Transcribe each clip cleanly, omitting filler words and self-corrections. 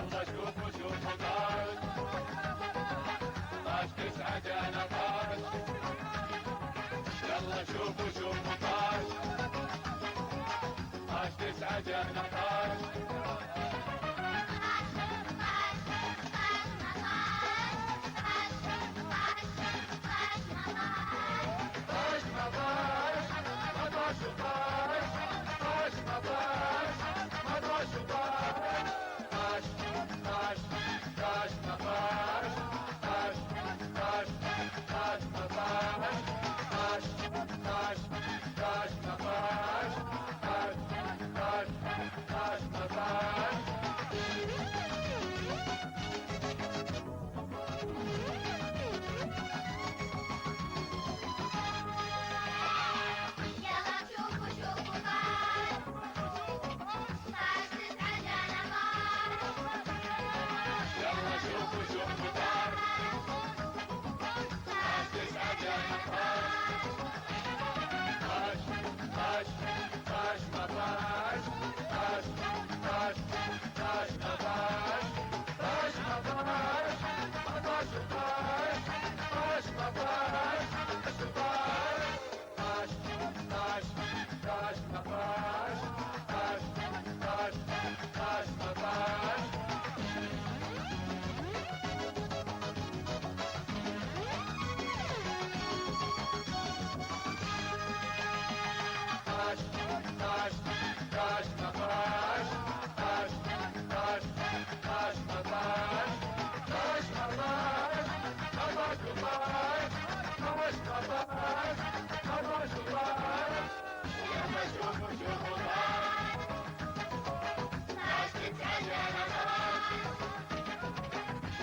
يلا شوفوا شوفوا طاش 12 9 جانا طاش يلا شوفوا شوفوا طاش 12 9 جانا طاش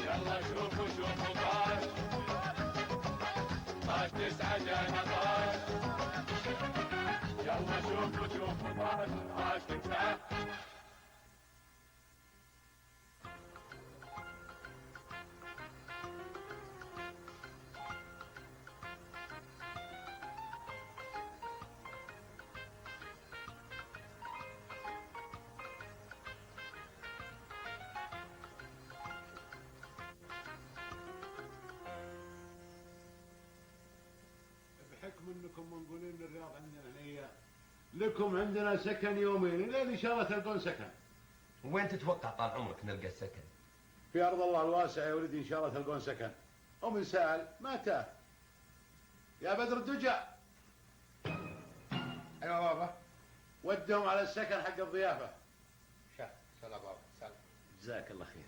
يلا شوفوا شوفوا طاش 12 9 جانا طاش يلا شوفوا شوفوا طاش 12 9 بحكم انكم منقولين الرياض عندنا هي لكم عندنا سكن يومين لين ان شاء الله تلقون سكن. وين تتوقع طال عمرك نلقى السكن؟ في ارض الله الواسعه يا ولدي ان شاء الله تلقون سكن. ومن سال ما تاه. يا بدر الدجى. ايوه بابا. ودهم على السكن حق الضيافه. سلام بابا سلام. جزاك الله خير.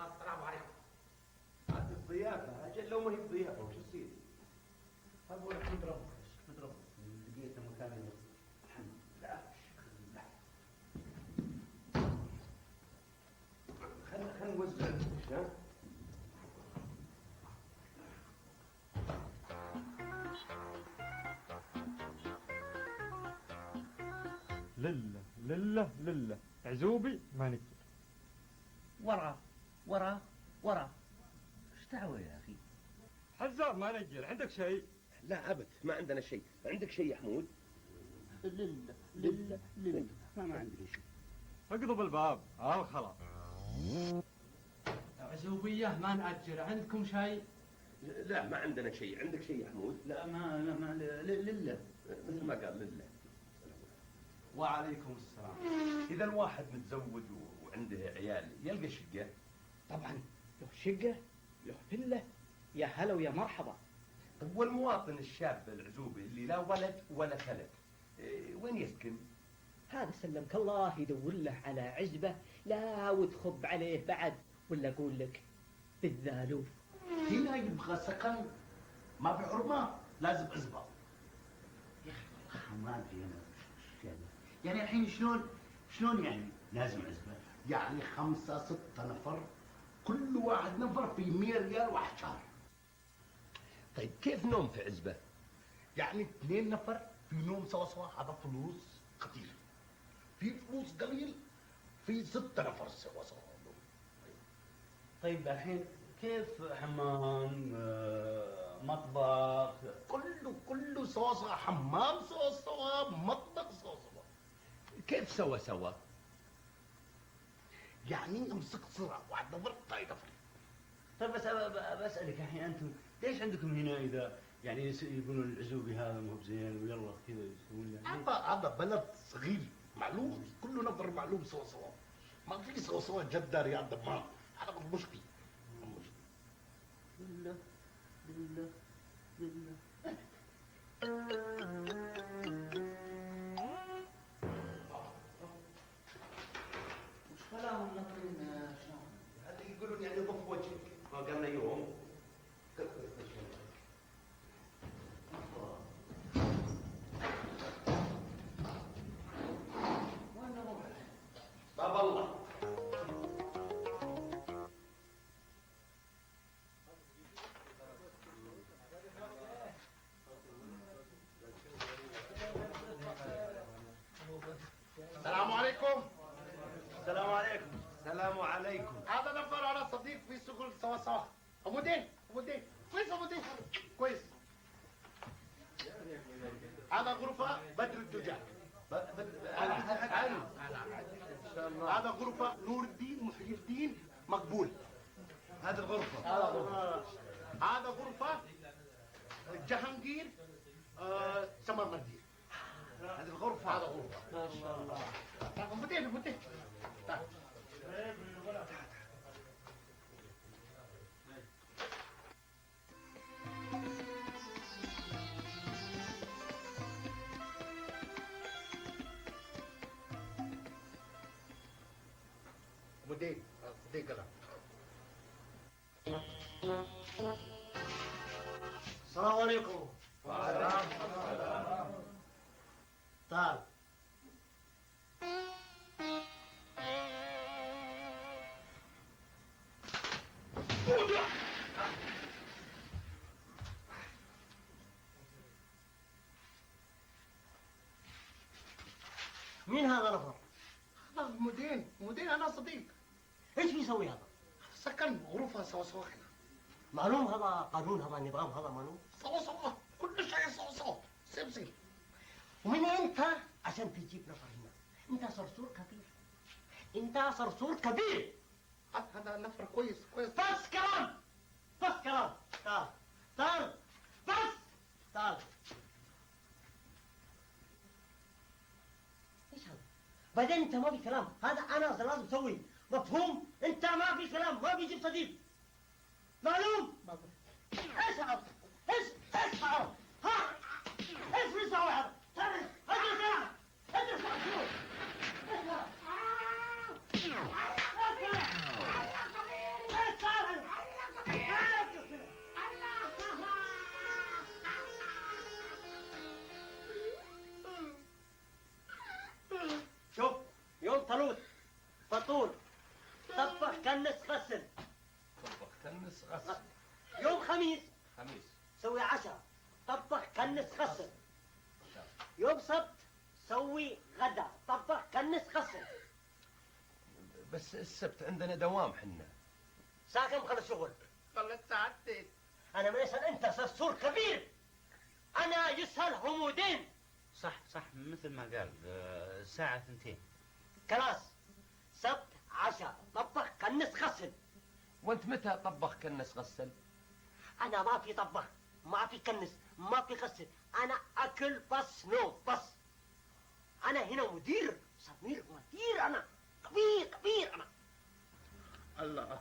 السلام عليكم. هذه الضيافة أجل لو ما هي بضيافة وش يصير؟ أقول لك متربص لقيت مكان الحمد لله. خلنا نوزع ها؟ لله عزوبي ما نقدر. ورا ايش دعوة يا اخي؟ حزار ما نقدر. عندك شيء؟ لا أبد ما عندنا شيء. عندك شيء يا حمود؟ لله ما عندي شيء. اقضب الباب خلاص. عزوبية ما نأجر. عندكم شيء؟ لا ما عندنا شيء. عندك شيء يا حمود؟ لا ما لله مثل ما قال لله. وعليكم السلام. إذا الواحد متزوج وعنده عيال يلقى شقة؟ طبعا له شقة له فلة يا هلا ويا مرحبا. طب والمواطن الشاب العزوبي اللي لا ولد ولا كلب وين يسكن؟ هذا سلمك الله يدور له على عزبة لا وتخب عليه بعد ولا أقول لك بالذالوف. هنا يبغى سكن ما بعرمة لازم عزبة. يا أخي والله ما أدري أنا وش يعني. يعني الحين شلون يعني لازم عزبه؟ يعني 5 6 نفر، كل واحد نفر في 100 ريال واحد شهر. طيب كيف نوم في عزبة؟ يعني 2 نفر في نوم سوا سوا، هذا فلوس كثير. في فلوس قليل في 6 نفر سوا سوا. طيب الحين كيف حمام مطبخ؟ كله سوا سوا، حمام سوا سوا، مطبخ سوا سوا. كيف سوا؟ يعني امسك صراع واحد نفر طاي نفر. طيب بس بسألك الحين أنتم ليش عندكم هنا إذا يعني يقولون العزوبي هذا مو بزين ويلا كذا يسوون يعني؟ هذا بلد صغير معلوم، كله نفر معلوم سوا سوا. ما في سوا سوا جدة رياض دمام، هذا مشكلة. بالله بالله بالله. وش كلام الناقلين شلون؟ هذا يقولون يعني ضف وجهك، ما قالنا يوم. باب الله. السلام عليكم. السلام عليكم. السلام عليكم. هذا نفر انا صديق في شغل سوا سوا. عمودين كويس، عمودين كويس. هذا غرفة بدر الدجاج. هذا غرفة نور الدين محي الدين مقبول. هذه الغرفة. هذا غرفة جهانجير سمر منديل. هذه الغرفة. هذا غرفة. ما شاء الله. عمودين. مدين قلم. السلام عليكم. تعال. مين هذا نفر؟ هذا مدين انا صديق. ايش بيسوي هذا؟ سكن غرفة سوا سوا هنا. معلوم هذا قانون، هذا نظام، هذا معلوم. سوا كل شيء سوا سيب. ومن انت عشان تجيب نفر هنا؟ انت صرصور كبير. هذا نفر كويس. بس كلام. تعال بس. ايش هذا؟ بعدين انت ما في كلام، هذا انا لازم اسوي، مفهوم؟ انت ما في كلام، ما بيجيب صديق. معلوم؟ ايش هذا؟ ايش هذا؟ ها؟ ايش بيسوي هذا؟ اجلس شوف، يوم ثلوث فطور طبخ كنس غسل. يوم خميس سوي عشاء طبخ كنس غسل. يوم سبت سوي غدا طبخ كنس غسل. بس السبت عندنا دوام حنا. ساعة كم خلص شغل؟ خلص ساعتين. أنا ما يسأل، أنت صرصور كبير. أنا يسهل عمودين. صح مثل ما قال ساعة 2. كلاس سبت عشاء طبخ كنس غسل. وانت متى طبخ كنس غسل؟ أنا ما في طبخ، ما في كنس، ما في غسل، أنا أكل بس نوم بس. أنا هنا مدير سمير، مدير أنا كبير أنا. الله،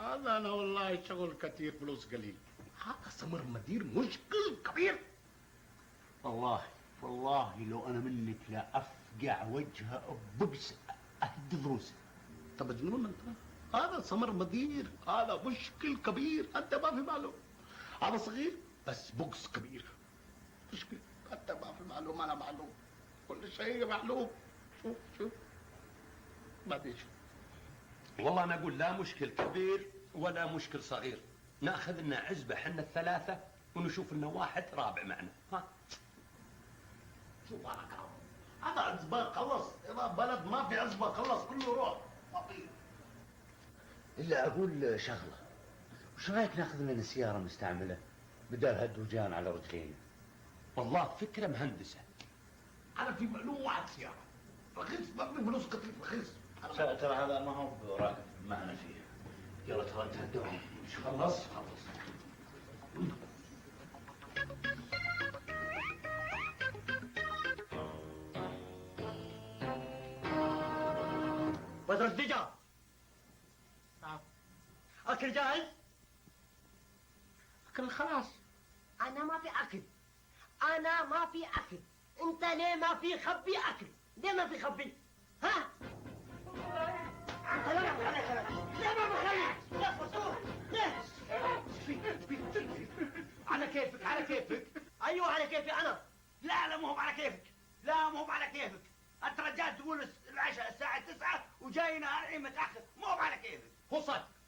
هذا انا والله شغل كثير فلوس قليل. هذا سمر مدير مشكل كبير. والله لو انا منك لا افقع وجهه ببس اهد ضروسه. طب مجنون انت؟ هذا سمر مدير، هذا مشكل كبير، انت ما في معلوم. هذا صغير بس بوكس كبير. مشكل، انت ما في معلوم، انا معلوم، كل شيء معلوم. شوف بعدين شوف. والله أنا أقول لا مشكل كبير ولا مشكل صغير، ناخذ لنا عزبة حنا الثلاثة ونشوف لنا واحد رابع معنا. ها شوف انا كلام هذا عزبة خلص، اذا بلد ما في عزبة خلص كله روح ما في. إلا أقول شغلة، وش رأيك ناخذ لنا سيارة مستعملة بدل هالدوجان على رجلين؟ والله فكرة مهندسة. انا في معلوم واحد سيارة رخيص، ما في فلوس كتير رخيص. ترى هذا ما هو راكب معنا فيه. يلا ترى انت الدوام. مش خلص خلص. بدر الدجا. أكل جاهز؟ أكل خلاص. أنا ما في أكل. أنا ما في أكل. أنت ليه ما في خبي أكل؟ ليه ما في خبي؟ ها؟ أنت ليه ما بخليك؟ ليه ما بخليك؟ يا فصول ليه؟ على كيفك على كيفك. أيوه على كيفي أنا. لا مو على كيفك، لا مو على كيفك. انت رجال تقول العشاء الساعة 9 وجاينا الحين متأخر، مو على كيفك. هو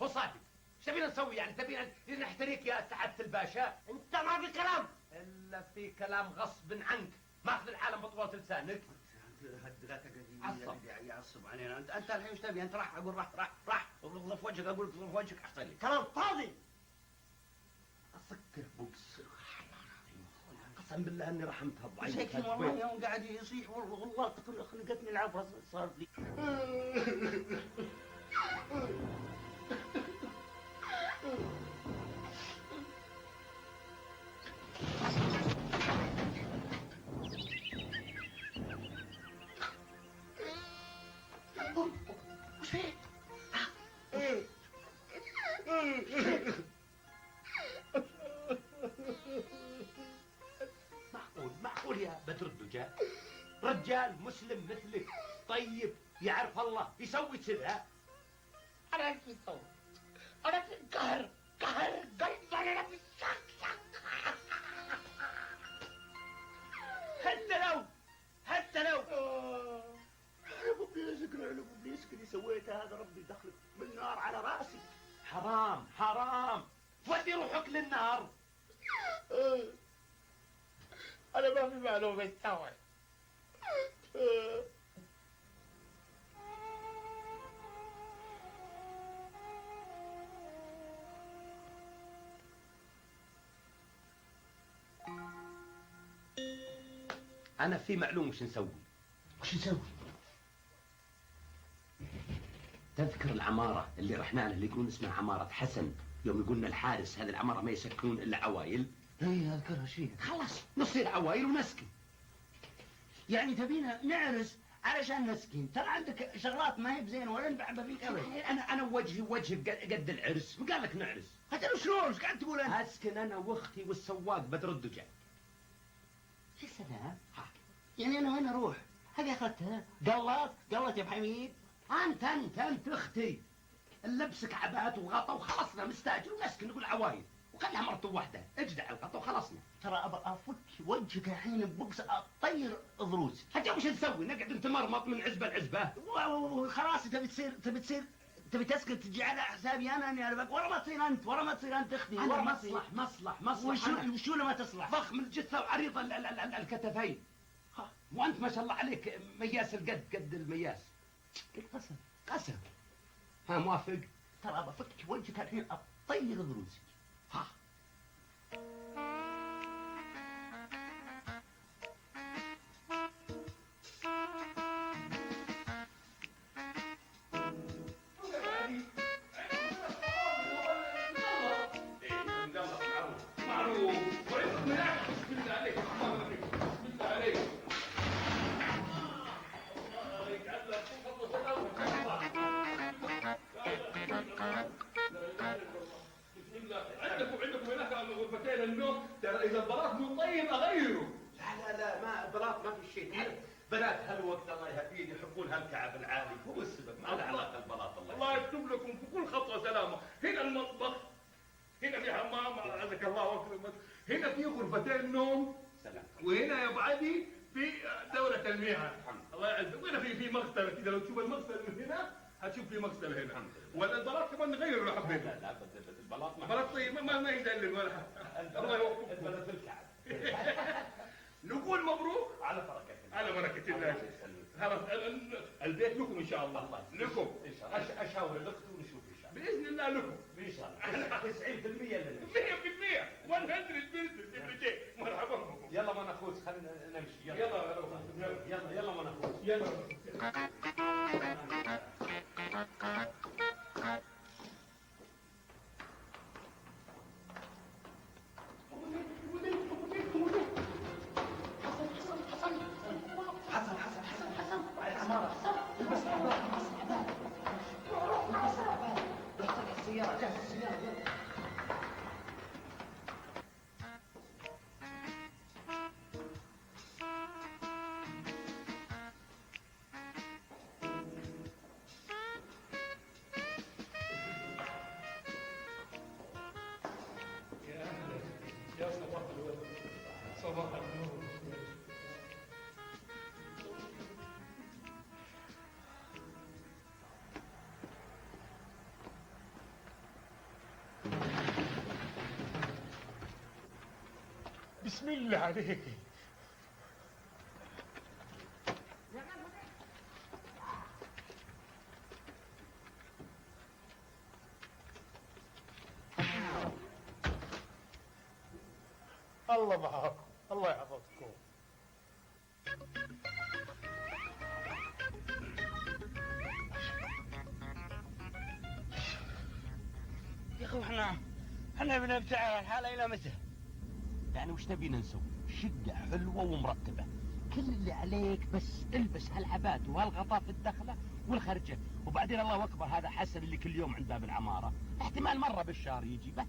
صادق. ايش تبينا نسوي يعني؟ تبينا نحتريك يا سعادة الباشا؟ أنت ما في كلام. الا في كلام غصب عنك، ماخذ العالم بطولة لسانك. هالدغاتة عصب. يعصب علينا. انت الحين ايش تبي؟ انت راح اقول راح اغلظ في وجهك، اقول اغلظ في وجهك احسن لي. كلام فاضي. اسكر بوكس. قسم بالله اني رحمتها الضعيف. مساكين والله يوم قاعد يصيح والله خلقتني العفو صار لي. وش فيه؟ معقول يا بدر الدجال رجال مسلم مثلك طيب يعرف الله يسوي كذا؟ أنا ايش بسوي؟ أنا في قهر قلب أنا في الشك. حتى لو علم ابليسك علم ابليسك اللي سويته هذا، ربي دخلك بالنار على راسي. حرام تودي روحك للنار. أنا ما في معلومة يستوعب. انا في معلوم وش نسوي. وش نسوي؟ تذكر العمارة اللي رحنا لها اللي يقولون اسمها عمارة حسن، يوم يقولنا الحارس هذه العمارة ما يسكنون الا عوايل؟ اي اذكرها شيء. خلاص نصير عوايل ونسكن. يعني تبينا نعرس علشان نسكن؟ ترى عندك شغلات ما هي بزين ولا نبعبها فيك ابد. انا وجهي قد العرس، قال لك نعرس. حتى شلون ايش قاعد تقول انت؟ اسكن انا واختي والسواق بدر الدجال. يا سلام. يعني انا وين اروح؟ هذه اخذتها قلت يا ابو حميد. انت اختي نلبسك عبات وغطا وخلصنا مستاجر ونسكن نقول عوايد وخلها مرته واحده اجدع الغطا وخلصنا. ترى ابى افك وجهك الحين ببوكس اطير ضروس. حتى وش نسوي؟ نقعد نتمرمط من عزبه لعزبه وخلاص تبي تسكت تجي على حسابي انا ورا ما تصير انت اختي. ورا مصلح وشو لما تصلح؟ ضخم الجثه وعريض الكتفين. وانت ما شاء الله عليك مياس قد المياس. قسم. ها موافق؟ ترى ابى افك وجهك الحين اطير ضروسي. ها عندكم هناك غرفتين النوم، ترى اذا البلاط مو طيب اغيره. لا ما البلاط ما في شيء. بنات هالوقت الله يهديهم يحبون هالكعب العالي، هو السبب ما له علاقه البلاط. الله يكتب لكم في كل خطوه سلامه. هنا المطبخ، هنا في حمام اعزك الله واكرمك، هنا في غرفتين نوم، سلام. وهنا يا ابو علي في دورة المياه. الله يعزك. وهنا في مغسله كده، لو تشوف المغسله من هنا هتشوف في مغسله هنا. ولا البلاط كمان نغيره لو حبيت. لا البلاط البلاط طيب ما يدلل ولا حاجه. الله يوفقك. البلاط بالكعب. نقول مبروك على بركة الله. على بركة الله. خلاص البيت لكم ان شاء الله. لكم ان شاء الله. اشاور الاخت ونشوف ان شاء الله. باذن الله لكم. ان شاء الله. 90% لنا. 100% 100% مرحبا بكم. يلا ما ناخذ خلينا نمشي. يلا ما ناخذ. يلا. يا صباح الورد. صباح النور. بسم الله عليك. الله معاكم. الله يحفظكم. يا اخو احنا بنبتعد الحالة الى متى؟ يعني وش تبينا نسوي؟ شقة حلوة ومرتبة، كل اللي عليك بس البس هالعبات وهالغطاء في الدخلة والخرجة، وبعدين الله اكبر هذا حسن اللي كل يوم عند باب العمارة، احتمال مرة بالشهر يجي بس.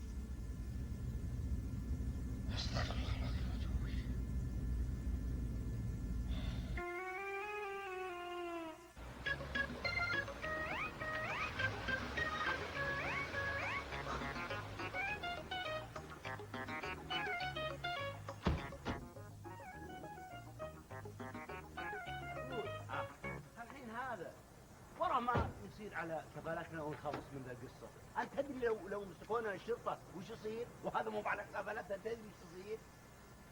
الحين هذا ورا ما نصير على كفالاتنا ونخلص من ذا القصه، انت تدري لو مسكونا الشرطه وش يصير؟ وهذا مو على كفالاتنا، تدري وش يصير؟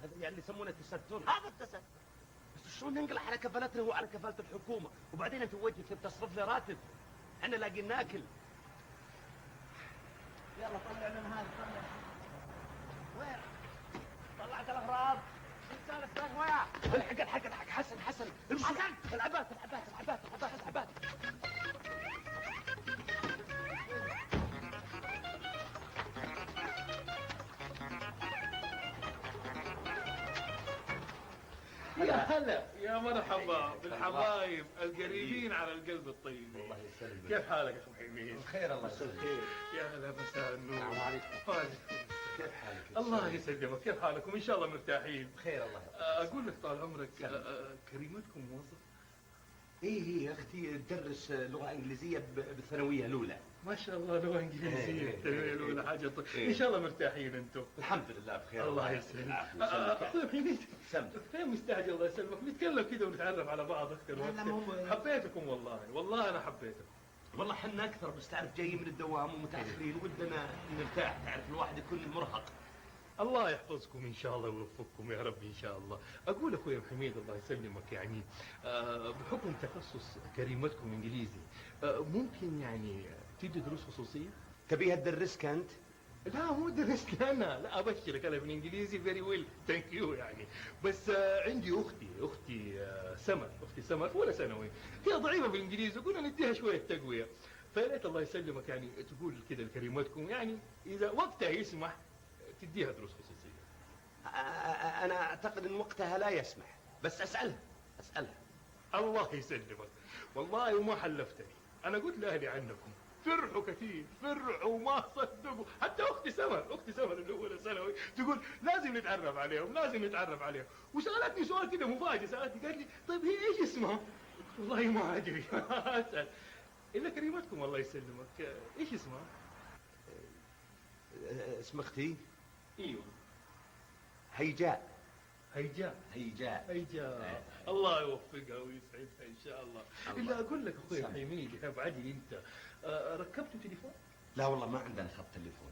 هذا يعني يسمونه التستر. هذا التستر بس شلون ننقل على كفالاتنا وعلى كفاله الحكومه؟ وبعدين انت وجهك تبي تصرف لي راتب، احنا لاقيين ناكل. يلا طلع من هذا، طلع. وين؟ طلعت الاغراض. الثالث وين؟ الحق حسن العبات. يا هلا يا مرحبا بالحبايب القريبين على القلب الطيب. الله يسلمك. كيف حالك يا اخو حميد؟ بخير الله يسلمك. يا هلا مساء النور. السلام عليكم. وعليكم. كيف حالك؟ الله يسلمك. كيف حالكم؟ ان شاء الله مرتاحين. بخير الله يسلمك. اقول لك طال عمرك كريمتكم موظف؟ هي اختي تدرس لغه انجليزيه بالثانويه الاولى. ما شاء الله لغه انجليزيه. الثانويه الاولى حاجه ان شاء الله مرتاحين انتم. الحمد لله بخير. الله يسلمك. اخوي حميد فين مستعجل الله يسلمك؟ نتكلم كذا ونتعرف على بعض اكثر. حبيتكم والله انا حبيتكم. والله حنا اكثر، بس تعرف جايين من الدوام ومتاخرين ودنا نرتاح، تعرف الواحد يكون مرهق. الله يحفظكم ان شاء الله ويوفقكم يا رب ان شاء الله. اقول اخوي حميد الله يسلمك يعني بحكم تخصص كريمتكم انجليزي ممكن يعني تدي دروس خصوصيه؟ تبيها تدرسك انت؟ لا مو درست انا، لا ابشرك انا بالانجليزي فيري ويل ثانك يو يعني. بس عندي اختي سمر في اولى ثانوي، هي ضعيفه بالانجليزي وقلنا نديها شويه تقويه، فيا ريت الله يسلمك يعني تقول كده لكريمتكم يعني اذا وقتها يسمح تديها دروس خصوصيه. انا اعتقد ان وقتها لا يسمح، بس اسالها. الله يسلمك والله وما حلفتني، انا قلت لاهلي عنكم فرحوا كثير، فرحوا ما صدقوا. حتى اختي سمر اللي اولى ثانوي تقول لازم نتعرف عليهم. وسالتني سؤال كده مفاجئ، قالت لي طيب هي ايش اسمها؟ قلت والله ما ادري اسال الا كريمتكم الله يسلمك ايش اسمها؟ اسم اختي ايوه هيجاء. هيجاء هيجاء. الله يوفقها ويسعدها ان شاء الله. الا اقول لك اخوي حميد يا ابعدي انت، ركبتوا تليفون؟ لا والله ما عندنا خط تليفون.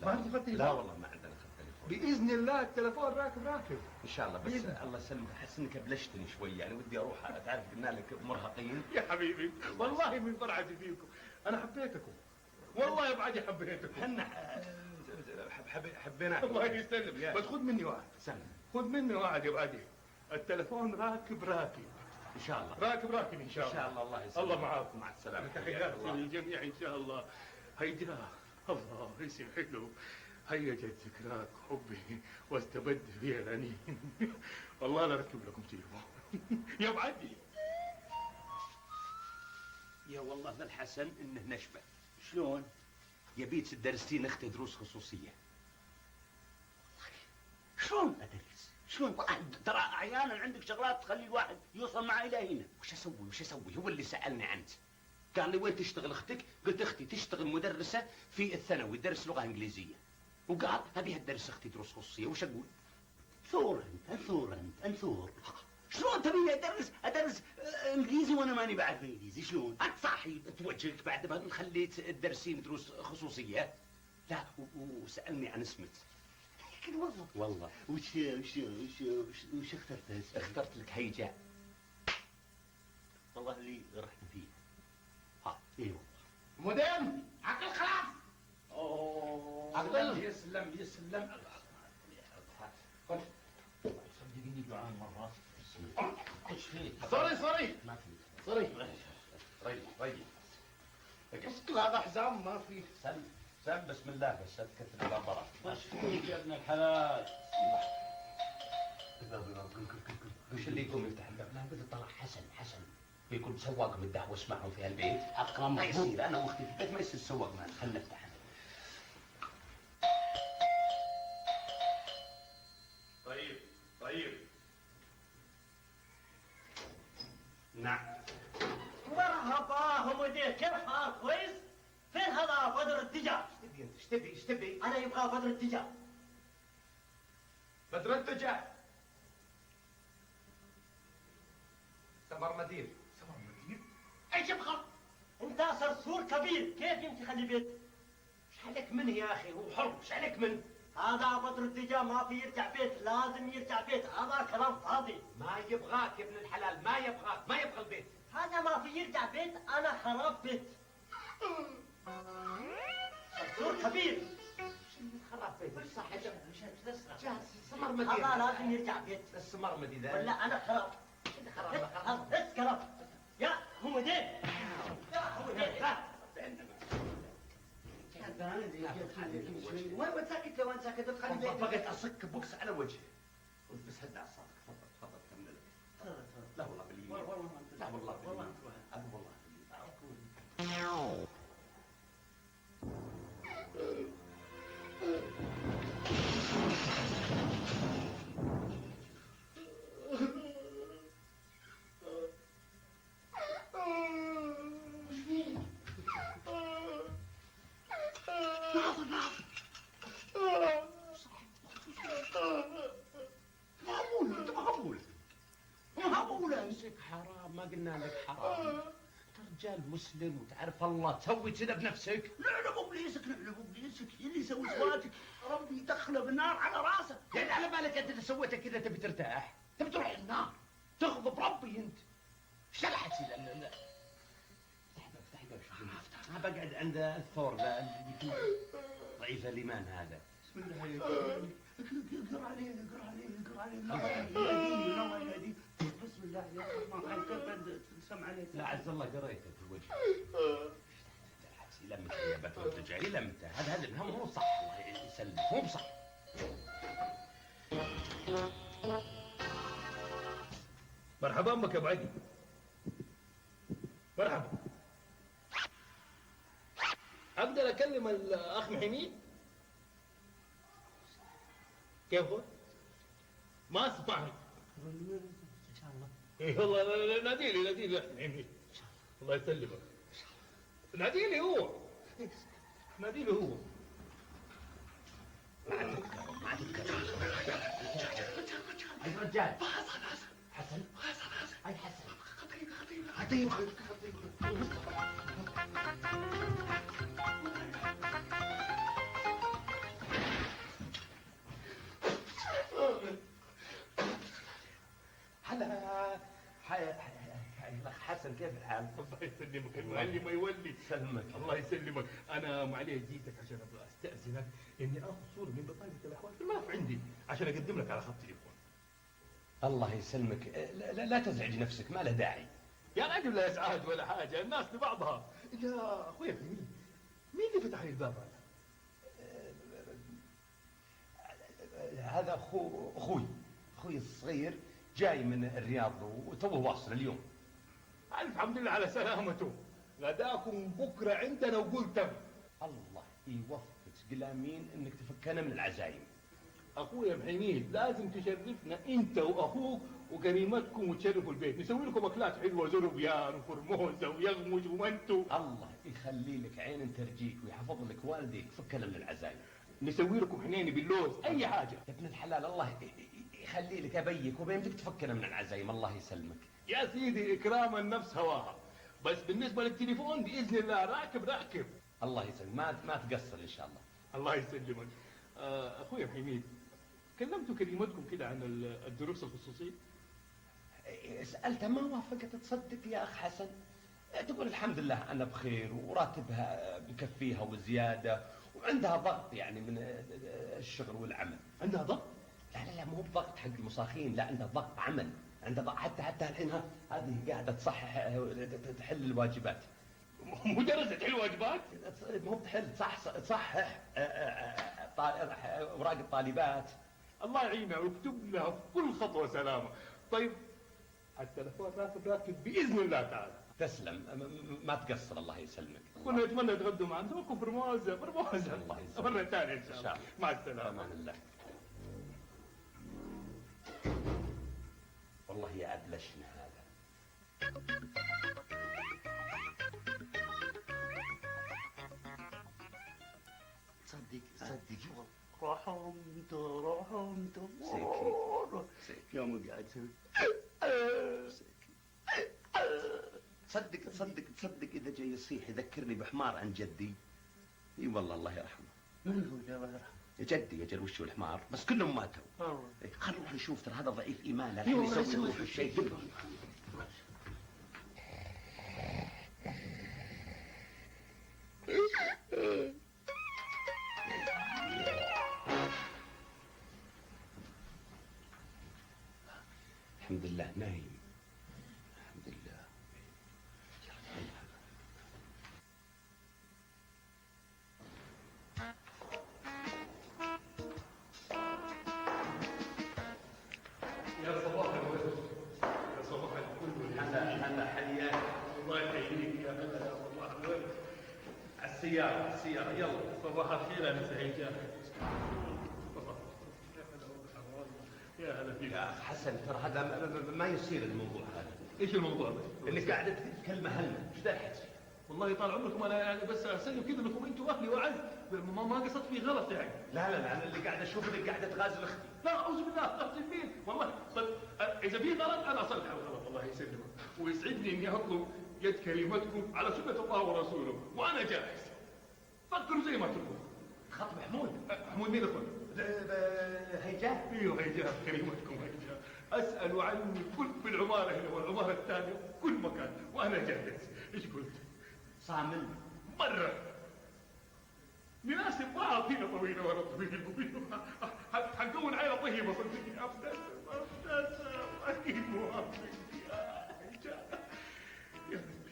ما عندكم خط تليفون؟ لا والله ما عندنا خط تليفون. باذن الله التليفون راكب. ان شاء الله. بس الله يسلمك احس انك ابلشتني شوي، يعني ودي اروح. تعرف قلنا لك مرهقين. يا حبيبي والله من فرحتي فيكم انا حبيتكم، والله يا ابعدي حبيتكم. احنا حبيناك. الله يسلم. بس خذ مني واحد. سلم. خذ مني واحد يا ابعدي. التليفون راكب ان شاء الله. راكب ان شاء الله. ان شاء الله. الله يسلمك. الله معاكم. مع السلامه. تحياتي للجميع ان شاء الله. هيجا الله اسم حلو، هيجت ذكراك حبي واستبد فيها الانين. والله لا اركب لكم تليفون. يا ابعدي. يا والله ذا الحسن انه نشبه. شلون؟ يبيك تدرسين اختي دروس خصوصيه. شلون ادرس؟ شلون؟ ترى احيانا عندك شغلات تخلي الواحد يوصل معي الى هنا. وش اسوي؟ هو اللي سالني عنك. قال لي وين تشتغل اختك؟ قلت اختي تشتغل مدرسه في الثانوي، تدرس لغه انجليزيه. وقال ابيها تدرس اختي دروس خصوصيه. وش اقول؟ انثور. شلون تبيني ادرس انجليزي وانا ماني بعرف انجليزي؟ شلون؟ انت صاحي توجهك بعد ما خليت تدرسين دروس خصوصيه. لا وسالني عن اسمك. والله وش اخترت؟ اخترت لك هيجاء. والله اللي رحنا فيه. اي والله. مدام عقل خلاص. عقل. يسلم. صدقني جوعان مرة. ايش فيك؟ صري ما في. ريدي. اسكت هذا حزام ما فيه. سم بسم الله بس تكثر العبرة. ايش فيك يا ابن الحلال؟ وش اللي يقوم يفتح الباب؟ لا بدي طلع حسن بيكون سواق متدهوس معهم في هالبيت. اكرم ما يصير انا واختي في البيت ما يصير سواق معنا. خلنا نفتح. طيب. نعم. مرحبا همودي، كيف حالك؟ كويس؟ فين هذا بدر التجار؟ ايش تبي؟ انا يبغى بدر التجار. بدر التجار. سمر مدير. ايش يبغى؟ انت صرصور كبير، كيف يمشي خلي بيت؟ ايش عليك منه يا اخي؟ هو حر، ايش عليك منه؟ هذا بدر التجار ما في يرجع بيت، لازم يرجع بيت، هذا كلام فاضي. ما يبغاك يا ابن الحلال، ما يبغى البيت. هذا ما في يرجع بيت، انا خراب بيت. صرصور كبير. خراب بيت. مش صح سمر مدير. هذا لازم يرجع بيت. السمر مدير ذا. ولا انا خراب. هذا كلام. يا همودي. وين ساكت لو انت ساكت تخلي بيتك. بقيت اصك بوكس على وجهي. بس هدى اعصابك. تفضل كمل. لا والله باليمين. لا والله باليمين. والله معقولة امسك حرام. ما قلنا لك حرام. انت رجال مسلم وتعرف الله، تسوي كذا بنفسك. نعلم ابليسك اللي يسوي سواتك ربي يدخله بالنار على راسه. يعني على بالك انت اذا سويته كذا تبي ترتاح؟ تبي تروح النار تغضب ربي انت. ايش الحكي؟ لا افتح باب شوف. انا بقعد عند الثور ذا اللي يكون ضعيف الايمان هذا. بسم الله اقرا عليه الله يهديه. بسم الله يا الرحمن الرحيم. سمع عليك. لا عز الله قريته في وجهه. الحكي لمته يا بتر ترجع لمته. هذا مو صح. الله يسلمك مو بصح. مرحبا بك يا ابو عدي. مرحبا. اقدر اكلم الاخ محميد؟ كيف هو؟ ما اسمعني. ان شاء الله. اي والله ناديلي يا اخ محميد. الله يسلمك. ناديلي هو. ما عاد تذكر. رجال. حسن حسن اي حسن. خطيب الاخ حسن كيف الحال؟ الله يسلمك المعلم ما يولي. سلمك. الله يسلمك. انا معليش جيتك عشان ابغى استاذنك اني اخذ صوره من بطاقه الاخوان في الملف عندي عشان اقدم لك على خط تليفون. الله يسلمك، لا تزعج نفسك، ما له داعي. يا راجل لا ازعاج ولا حاجه، الناس لبعضها. يا اخوي مين اللي فتح لي الباب هذا؟ هذا اخوي الصغير جاي من الرياض وتوه واصل اليوم. الف حمد لله على سلامته. غداكم بكره عندنا وقول تم. الله يوفقك، قل امين انك تفكنا من العزايم. اخويا محميد لازم تشرفنا انت واخوك وكريمتكم وتشرفوا البيت، نسوي لكم اكلات حلوه زربيان وفرموزه ويغمج ومنتو. الله يخلي لك عين ترجيك ويحفظ لك والديك، فكنا من العزايم. نسوي لكم حنيني باللوز اي حاجه. يا ابن الحلال الله يخلي لك ابيك وبيمدك تفكنا من العزايم، الله يسلمك. يا سيدي اكرام النفس هواها، بس بالنسبه للتليفون باذن الله راكب. الله يسلمك، ما تقصر ان شاء الله. الله يسلمك. اخويا محميد كلمتوا كلمتكم كده عن الدروس الخصوصيه؟ سألتها ما وافقت تصدق يا أخ حسن. تقول الحمد لله أنا بخير وراتبها بكفيها وزيادة، وعندها ضغط يعني من الشغل والعمل. عندها ضغط؟ لا مو بضغط حق المصاخين، لا عندها ضغط عمل، عندها ضغط حتى الحين هذه قاعدة تصحح تحل الواجبات. مدرسة تحل واجبات؟ مو بتحل، تصحح أوراق الطالبات. الله يعينها ويكتب لها في كل خطوة سلامة. طيب التلفون راكب بإذن الله تعالى. تسلم، ما تقصر الله يسلمك. كنا نتمنى تغدوا معنا، نترككم فرموزة الله يسلمك. مرة ثانية إن شاء الله. مع السلامة. أمان الله. والله يا أبلشنا هذا. صدق رحمت يا مقعد تصدق إذا جاي يصيح يذكرني بحمار عن جدي. اي والله الله يرحمه. من هو الله يرحمه؟ يا جدي يا جل وش الحمار، بس كلهم ماتوا. خلينا نروح نشوف، ترى هذا ضعيف ايمان، الحين يسوي الشيء. الحمد لله نايم. الحمد لله. يا صباح الورد، يا صباح الفل. هلا حياك. الله يحييك يا هلا يا صباح الورد. على السيارة يلا. صباح الخير انا سعيد يا يا هلا فيك. يا اخ حسن ترى هذا ما يصير الموضوع هذا. ايش الموضوع ده؟ انك قاعد تتكلم هلمة، ايش ذا الحكي؟ والله طال عمركم انا يعني بس اسلم كذا انكم انتم اهلي واعز، ما قصدت في غلط يعني. لا انا اللي قاعد اشوف انك قاعده تغازل اختي. لا اعوذ بالله، اغسل مين؟ والله طيب اذا في غلط انا اصلح الغلط، الله يسلمك، ويسعدني اني اطلب يد كريمتكم على سنه الله ورسوله، وانا جاهز. فكروا زي ما تبغوا. خطب حمود. حمود مين اخوي؟ هيجاه. ايوه هيجاه، كريمتكم هيجاه. اسالوا عني كل في العماره هنا والعماره الثانيه كل مكان، وانا جاهز. ايش قلت؟ صامل مرة نناسب بعض، هنا طويلة ولا طويلة، حنكون عيلة طيبة صدقني. أبتسم أكيد موافق يا رجال. يا ربي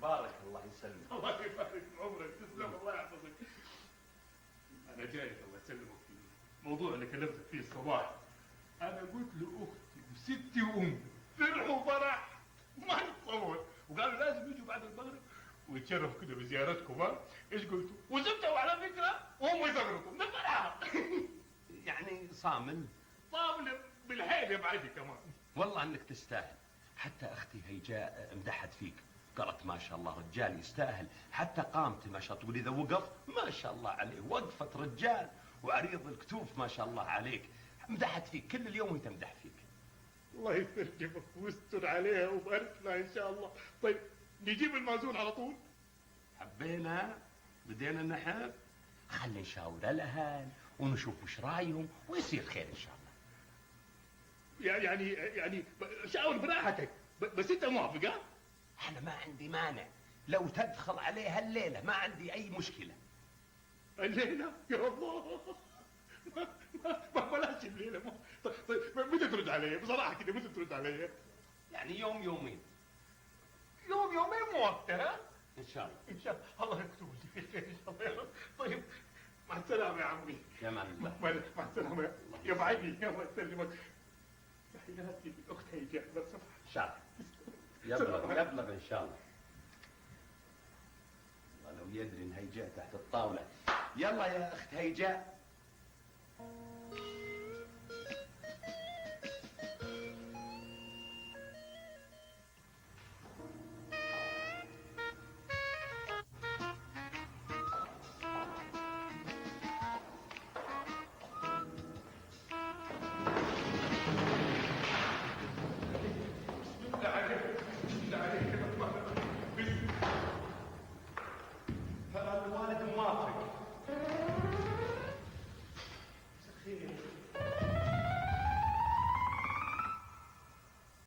بارك الله يسلمك. الله يبارك في عمرك، تسلم، الله يحفظك. انا جاي الله يسلمك في الموضوع اللي كلمتك فيه الصباح. انا قلت لاختي وستي وامي فرحوا فرح ما نتصور، وقالوا لازم يجوا بعد المغرب ويتشرفوا كده بزيارتكم. ها ايش قلتوا؟ وزبدوا على فكره وهم يزغرطوا من الفرحه. يعني صامل؟ صامل بالحيل يا بعدي كمان. والله انك تستاهل. حتى اختي هيجاء امدحت فيك، قالت ما شاء الله رجال يستاهل، حتى قامته ما شاء الله، تقول اذا وقف ما شاء الله عليه وقفة رجال وعريض الكتوف ما شاء الله عليك. مدحت فيك كل اليوم وهي تمدح فيك. الله يسترجمك ويستر عليها وبارك لها ان شاء الله. طيب نجيب المأذون على طول؟ حبينا بدينا نحب، خلي نشاور الاهل ونشوف وش رايهم ويصير خير ان شاء الله. يعني شاور براحتك، بس انت موافق؟ ها؟ انا ما عندي مانع، لو تدخل عليها الليله ما عندي اي مشكله. الليله؟ يا الله، ما بلاش الليله. طيب متى ترد علي بصراحه كده؟ متى ترد علي؟ يعني يوم يومين. يومين موقتة. ها؟ ان شاء الله. ان شاء الله. الله يكتب لي خير ان شاء الله يا رب. طيب مع السلامه يا عمي. يا مان الله. مع السلامه يا بعيني، الله يسلمك. تحياتي الاخت هيجاء لو سمحت. ان شاء الله يبلغ ان شاء الله. والله لو يدري ان هيجاء تحت الطاوله. يلا يا اخت هيجاء